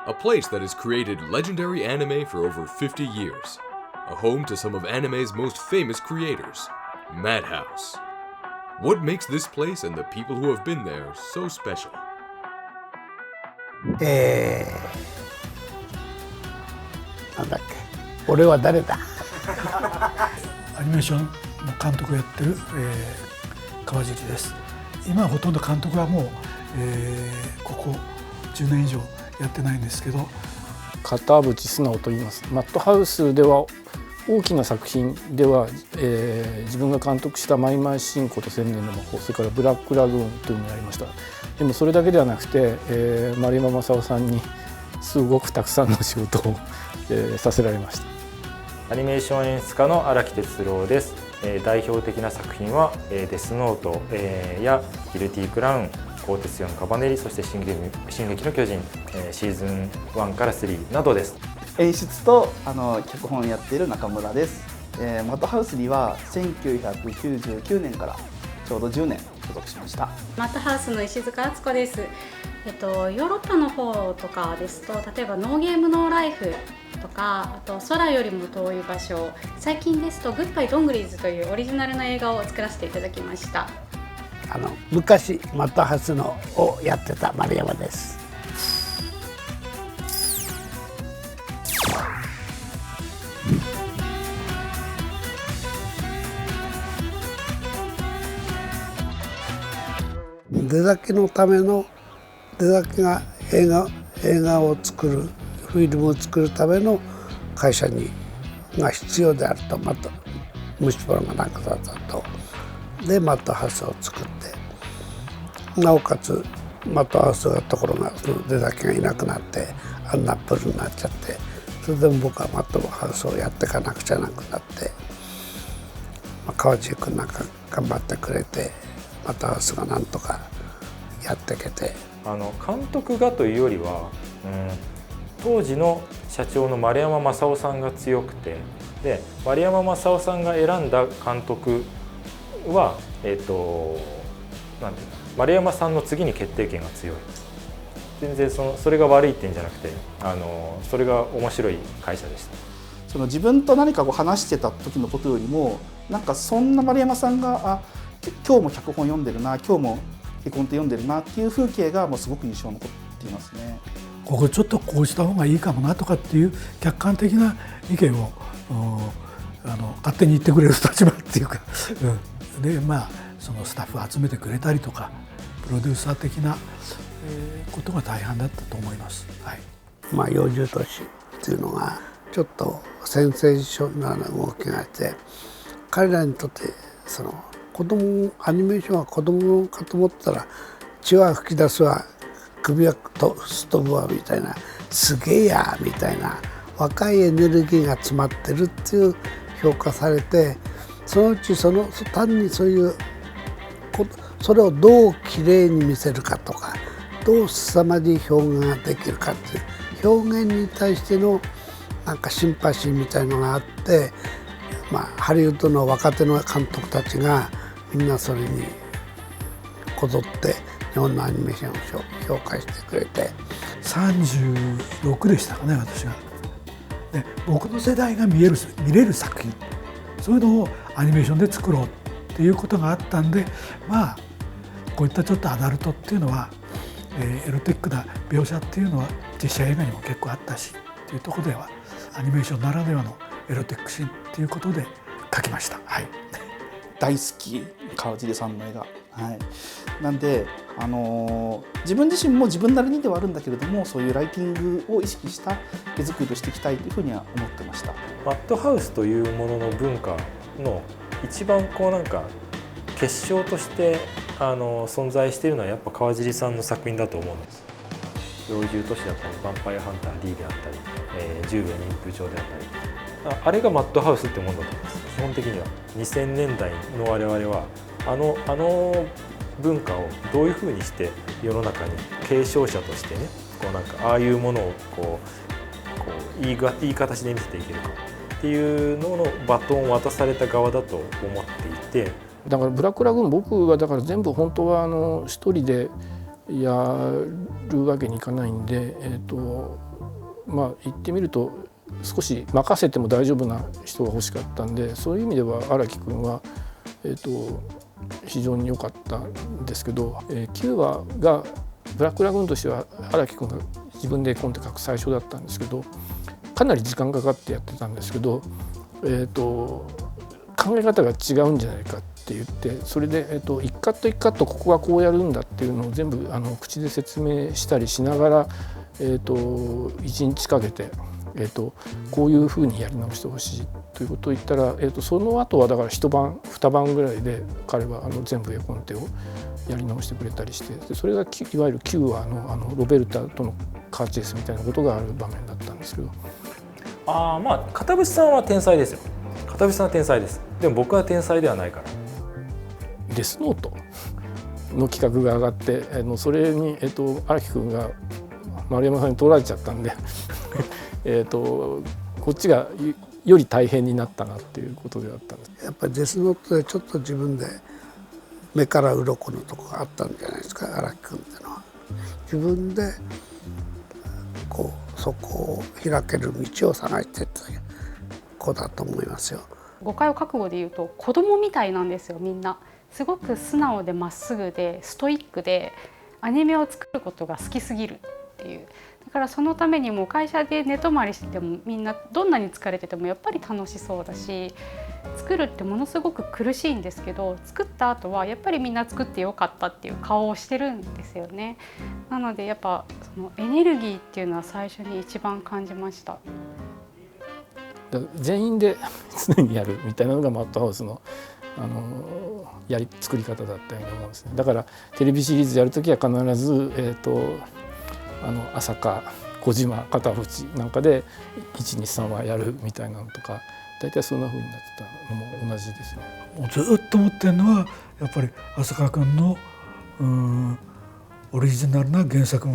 a place that has created legendary anime for over 50 years, a home to some of anime's most famous creators, Madhouse. What makes this place and the people who have been there so special? なんだっけ、俺は誰だ。アニメーションの監督をやってる、川尻です。今はほとんど監督はもう、ここ10年以上やってないんですけど、片渕素直と言います。マッドハウスでは大きな作品では、自分が監督したマイマイシンコと千年の魔法、それからブラックラグーンというのがありました。でもそれだけではなくて、丸山正夫さんにすごくたくさんの仕事を、させられました。アニメーション演出家の荒木哲郎です。代表的な作品はデスノートやギルティクラウン、鋼鉄四カバネリ、そして進撃の巨人シーズン1から3などです。演出と脚本をやっている中村です。マッドハウスには1999年からちょうど10年所属しました。マッドハウスの石塚敦子です。ヨーロッパの方とかですと、例えばノーゲームノーライフとか、あと空よりも遠い場所、最近ですとグッバイドングリーズというオリジナルの映画を作らせていただきました。昔マッドハウスのをやってた丸山です。出先のための出先が映画を作る、フィルムを作るための会社が必要であると、また虫歯がなくなったと。でマッドハウスを作って、なおかつマッドハウスがところがその出先がいなくなってアンナップルになっちゃって、それでも僕はマッドハウスをやっていかなくちゃなくなって、川地君なんか頑張ってくれてマッドハウスがなんとかやっていけて。監督がというよりは、当時の社長の丸山正夫さんが強くて、で丸山正夫さんが選んだ監督は、なんていうの、丸山さんの次に決定権が強い。全然それが悪い点じゃなくて、それが面白い会社でした。自分と何か話してた時のことよりも、なんかそんな丸山さんが今日も脚本読んでるな、今日も絵コンテ読んでるなっていう風景がもうすごく印象に残っていますね。ここちょっとこうした方がいいかもなとかっていう客観的な意見を勝手に言ってくれる立場っていうか、でそのスタッフを集めてくれたりとか、プロデューサー的なことが大半だったと思います。はい。幼獣都市っていうのがちょっとセンセーショナルな動きがあって、彼らにとってアニメーションは子供かと思ったら、血は吹き出すわ、首はすっ飛ぶわみたいな、すげえやみたいな若いエネルギーが詰まってるっていう評価されて、そのうち単にそういうそれをどうきれいに見せるかとか、どう凄まじい表現ができるかっていう表現に対してのなんかシンパシーみたいのがあって、ハリウッドの若手の監督たちがみんなそれにこぞって日本のアニメーションを評価してくれて。36でしたかね、私が。で僕の世代が見れる作品、そういうのをアニメーションで作ろうっていうことがあったんで、こういったちょっとアダルトっていうのは、エロティックな描写っていうのは実写映画にも結構あったしっていうところでは、アニメーションならではのエロティックシーンっていうことで書きました。はい。大好き、川尻さんの映画。はい。なんで自分自身も自分なりにではあるんだけれども、そういうライティングを意識した絵作りをしていきたいというふうには思ってました。マッドハウスというものの文化の一番結晶として存在しているのはやっぱ川尻さんの作品だと思うんです。幼獣都市だったり、ヴァンパイアハンター D であったり、10秒妊婦症であったり、あれがマッドハウスってものだと思います。基本的には2000年代の我々はあの文化をどういうふうにして世の中に継承者としてね、ああいうものをいい形で見せていけるかっていうののバトンを渡された側だと思っていて、だからブラックラグーン、僕はだから全部本当は一人でやるわけにいかないんで、言ってみると少し任せても大丈夫な人が欲しかったんで、そういう意味では荒木君は、非常に良かったんですけど、9話がブラックラグーンとしては荒木君が自分で絵コンテ描く最初だったんですけど、かなり時間かかってやってたんですけど、考え方が違うんじゃないかって言って、それで、一カット一カットここはこうやるんだっていうのを全部口で説明したりしながら、1日かけて、こういうふうにやり直してほしいということを言ったら、その後はだから一晩二晩ぐらいで彼は全部絵コンテをやり直してくれたりして、でそれがいわゆる9話のロベルタとのカーチェイスみたいなことがある場面だったんですけど。片渕さんは天才ですよ。片渕さんは天才です。でも僕は天才ではないから。デスノートの企画が上がって、それに荒木君が丸山さんに取られちゃったんでこっちがより大変になったなっていうことであったんです。やっぱりデスノートでちょっと自分で目から鱗のとこがあったんじゃないですか、荒木君ってのは。自分でこうそこを開ける道を探していった子だと思いますよ。誤解を覚悟で言うと子供みたいなんですよ。みんなすごく素直でまっすぐでストイックで、アニメを作ることが好きすぎるっていう。だからそのためにも会社で寝泊まりしててもみんなどんなに疲れててもやっぱり楽しそうだし、作るってものすごく苦しいんですけど、作った後はやっぱりみんな作ってよかったっていう顔をしてるんですよね。なのでやっぱそのエネルギーっていうのは最初に一番感じました。全員で常にやるみたいなのがマッドハウスの作り方だったように思うんですね。だからテレビシリーズやるときは必ず、浅香、小島、片渕なんかで123はやるみたいなのとか、大体そんな風になってたのも同じですね。もうずっと思ってるのはやっぱり浅香君のオリジナルな原作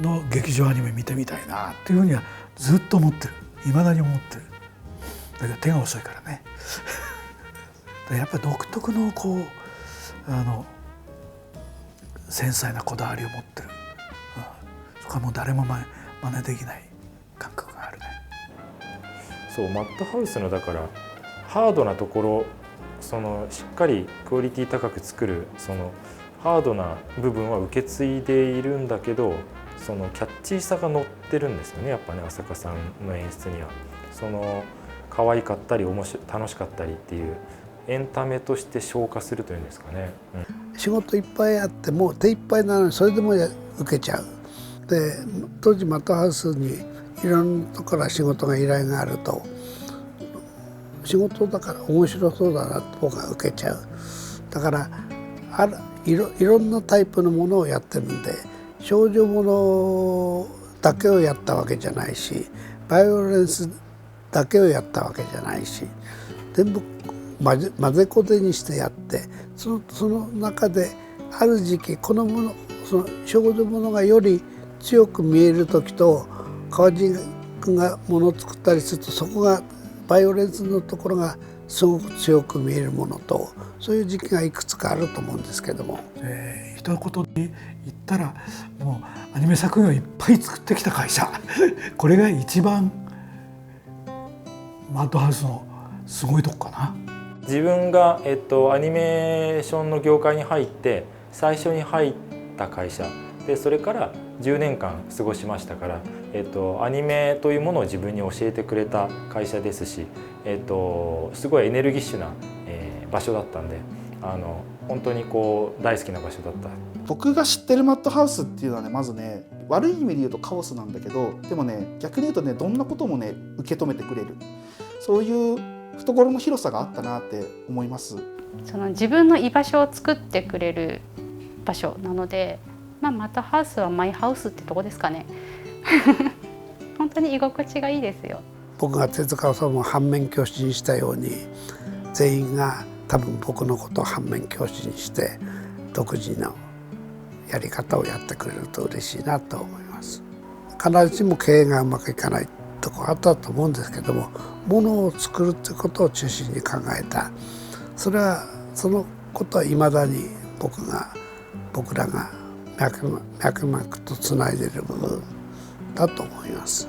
の劇場アニメ見てみたいなっていうふうにはずっと思ってる。未だに思ってる。だけど手が遅いからねやっぱり独特のこう繊細なこだわりを持ってる、そこはもう誰も真似できない感覚があるね。そう、マッドハウスのだからハードなところ、しっかりクオリティ高く作るハードな部分は受け継いでいるんだけど、キャッチーさが乗ってるんですよね、やっぱね、浅香さんの演出には。可愛かったり楽しかったりっていうエンタメとして消化するというんですかね、仕事いっぱいあっても手いっぱいなのにそれでも受けちゃう。で当時マッドハウスにいろんなところから仕事が依頼があると、仕事だから面白そうだなと僕は受けちゃう。だからいろんなタイプのものをやってるんで、少女ものだけをやったわけじゃないし、バイオレンスだけをやったわけじゃないし、全部混ぜこぜにしてやって、その中である時期このもの、その少女ものがより強く見える時と、川地君がものを作ったりするとそこがバイオレンスのところがすごく強く見えるものと、そういう時期がいくつかあると思うんですけども、一言に言ったらもうアニメ作品をいっぱい作ってきた会社これが一番マッドハウスのすごいとこかな。自分が、アニメーションの業界に入って最初に入った会社で、それから10年間過ごしましたから、アニメというものを自分に教えてくれた会社ですし、すごいエネルギッシュな、場所だったんで、本当にこう大好きな場所だった。僕が知ってるマッドハウスっていうのはね、まずね、悪い意味で言うとカオスなんだけど、でもね、逆に言うとね、どんなこともね受け止めてくれる、そういう懐の広さがあったなって思います。自分の居場所を作ってくれる場所なので、マッドハウスはマイハウスってとこですかね本当に居心地がいいですよ。僕が手塚治虫を反面教師にしたように、全員が多分僕のことを反面教師にして独自のやり方をやってくれると嬉しいなと思います。必ずしも経営がうまくいかないとこあったと思うんですけども、ものを作るってことを中心に考えた、そのことはいまだに僕らが脈々とつないでいる部分だと思います。